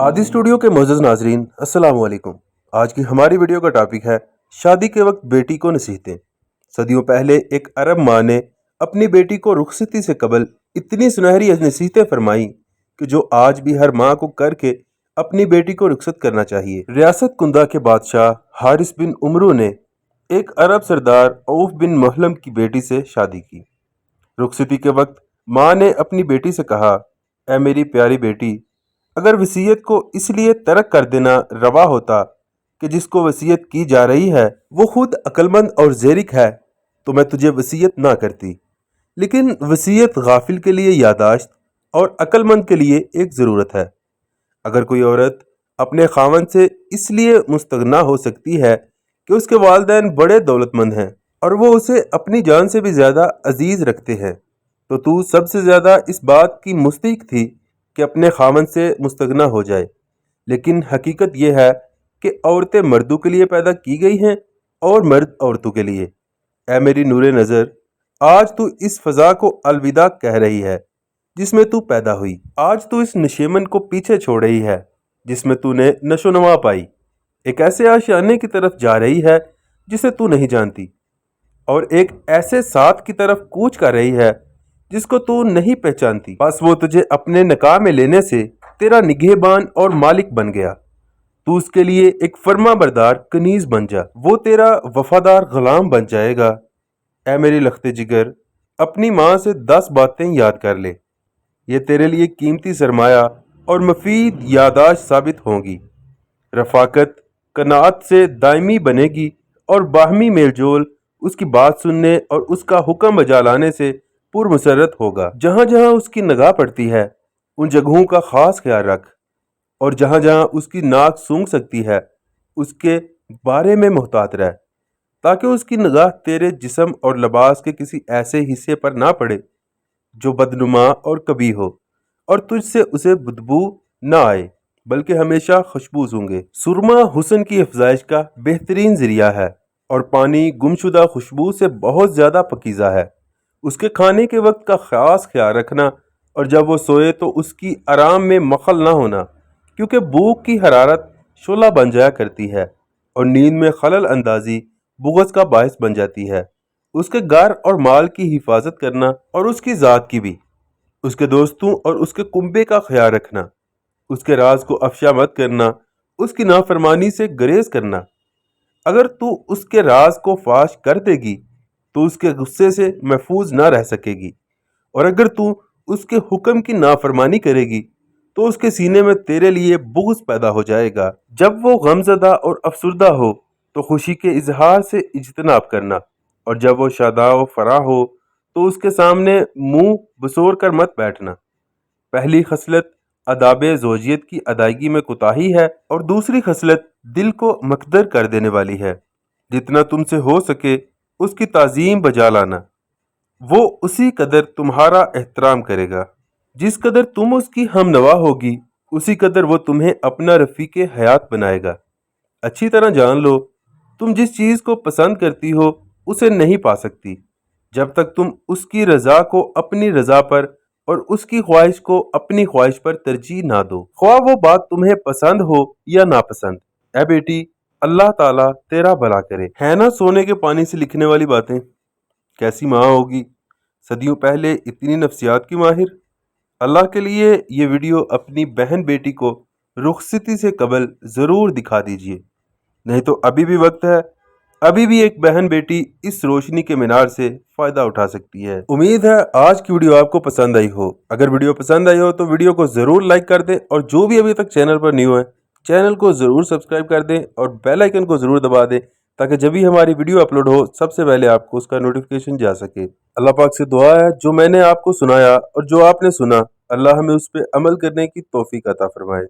आदि स्टूडियो के मोअज़्ज़ज़ नाज़रीन, अस्सलाम वालेकुम। आज की हमारी वीडियो का टॉपिक है शादी के वक्त बेटी को नसीहतें। सदियों पहले एक अरब माँ ने अपनी बेटी को रुखसती से कबल इतनी सुनहरी नसीहतें फरमाई कि जो आज भी हर माँ को करके अपनी बेटी को रुखसत करना चाहिए। रियासत कुंदा के बादशाह हारिस बिन उमरू ने एक अरब सरदार औफ बिन महलम की बेटी से शादी की। रुखसती के वक्त माँ ने अपनी बेटी से कहा, ऐ मेरी प्यारी बेटी, अगर वसीयत को इसलिए तर्क कर देना रवा होता कि जिसको वसीयत की जा रही है वो खुद अक्लमंद और ज़ेरिक है तो मैं तुझे वसीयत ना करती, लेकिन वसीयत गाफिल के लिए यादाश्त और अक्लमंद के लिए एक ज़रूरत है। अगर कोई औरत अपने खावंद से इसलिए मुस्तगना हो सकती है कि उसके वालिदैन बड़े दौलतमंद हैं और वो उसे अपनी जान से भी ज़्यादा अजीज़ रखते हैं, तो तू सबसे ज़्यादा इस बात की मुस्तहिक थी कि अपने खावंद से मुस्तगना हो जाए। लेकिन हकीकत यह है कि औरतें मर्दों के लिए पैदा की गई हैं और मर्द औरतों के लिए। ऐ मेरी नूरे नज़र, आज तू इस फ़ज़ा को अलविदा कह रही है जिसमें तू पैदा हुई। आज तू इस नशेमन को पीछे छोड़ रही है जिसमें तूने नशो नमा पाई। एक ऐसे आशियाने की तरफ जा रही है जिसे तू नहीं जानती, और एक ऐसे साथ की तरफ कूच कर रही है जिसको तू नहीं पहचानती। बस वो तुझे अपने निकाह में लेने से तेरा निगहबान और मालिक बन गया। तू उसके लिए एक फर्मा बरदार कनीज बन जा, वो तेरा वफादार गुलाम बन जाएगा। ऐ मेरी लख्ते जिगर, अपनी माँ से 10 बातें याद कर ले, ये तेरे लिए कीमती सरमाया और मफीद यादाश्त साबित होंगी। रफाकत कनात से दायमी बनेगी और बाहमी मेलजोल उसकी बात सुनने और उसका हुक्म बजा लाने से पुरमसरत होगा। जहाँ जहाँ उसकी निगाह पड़ती है उन जगहों का खास ख्याल रख, और जहाँ जहाँ उसकी नाक सूंघ सकती है उसके बारे में मुहतात रह, ताकि उसकी निगाह तेरे जिस्म और लिबास के किसी ऐसे हिस्से पर ना पड़े जो बदनुमा और कभी हो, और तुझसे उसे बदबू ना आए बल्कि हमेशा खुशबू सूंघे। सुरमा हुस्न की अफजाइश का बेहतरीन जरिया है और पानी गुमशुदा खुशबू से बहुत ज़्यादा पकीज़ा है। उसके खाने के वक्त का खास ख्याल रखना, और जब वो सोए तो उसकी आराम में मखल ना होना, क्योंकि भूख की हरारत शोला बन जाया करती है और नींद में खलल अंदाजी बुग़्ज़ का बायस बन जाती है। उसके घर और माल की हिफाजत करना और उसकी ज़ात की भी। उसके दोस्तों और उसके कुंबे का ख्याल रखना, उसके राज को अफशा मत करना, उसकी नाफरमानी से गुरेज करना। अगर तू उसके राज को फाश कर देगी तो उसके गुस्से से महफूज ना रह सकेगी, और अगर तू उसके हुक्म की नाफरमानी करेगी तो उसके सीने में तेरे लिए बुग़्ज़ पैदा हो जाएगा। जब वो गमज़दा और अफसुर्दा हो तो खुशी के इजहार से इज्तनाब करना, और जब वो शादा व फराह हो तो उसके सामने मुंह बसोर कर मत बैठना। पहली खसलत अदाब ज़ोजियत की अदायगी में कोताही है और दूसरी खसलत दिल को मकदर कर देने वाली है। जितना तुमसे हो सके उसकी ताज़ीम बजा लाना, वो उसी कदर तुम्हारा एहतराम करेगा। जिस कदर तुम उसकी हमनवा होगी उसी कदर वो तुम्हें अपना रफ़ीक़े हयात बनाएगा। अच्छी तरह जान लो, तुम जिस चीज़ को पसंद करती हो उसे नहीं पा सकती जब तक तुम उसकी रज़ा को अपनी रज़ा पर और उसकी ख्वाहिश को अपनी ख्वाहिश पर तरजीह ना दो, ख्वाह वो बात तुम्हें पसंद हो या नापसंद। ऐ बेटी, अल्लाह ताला तेरा भला करे। है ना सोने के पानी से लिखने वाली बातें। कैसी माँ होगी सदियों पहले इतनी नफ्सियात की माहिर। अल्लाह के लिए ये वीडियो अपनी बहन बेटी को रुखसती से कबल ज़रूर दिखा दीजिए, नहीं तो अभी भी वक्त है। अभी भी एक बहन बेटी इस रोशनी के मीनार से फ़ायदा उठा सकती है। उम्मीद है आज की वीडियो आपको पसंद आई हो। अगर वीडियो पसंद आई हो तो वीडियो को ज़रूर लाइक कर दें, और जो भी अभी तक चैनल पर न्यू है चैनल को ज़रूर सब्सक्राइब कर दें और बेल आइकन को ज़रूर दबा दें, ताकि जब भी हमारी वीडियो अपलोड हो सबसे पहले आपको उसका नोटिफिकेशन जा सके। अल्लाह पाक से दुआ है जो मैंने आपको सुनाया और जो आपने सुना, अल्लाह हमें उस पर अमल करने की तौफीक अता फरमाए।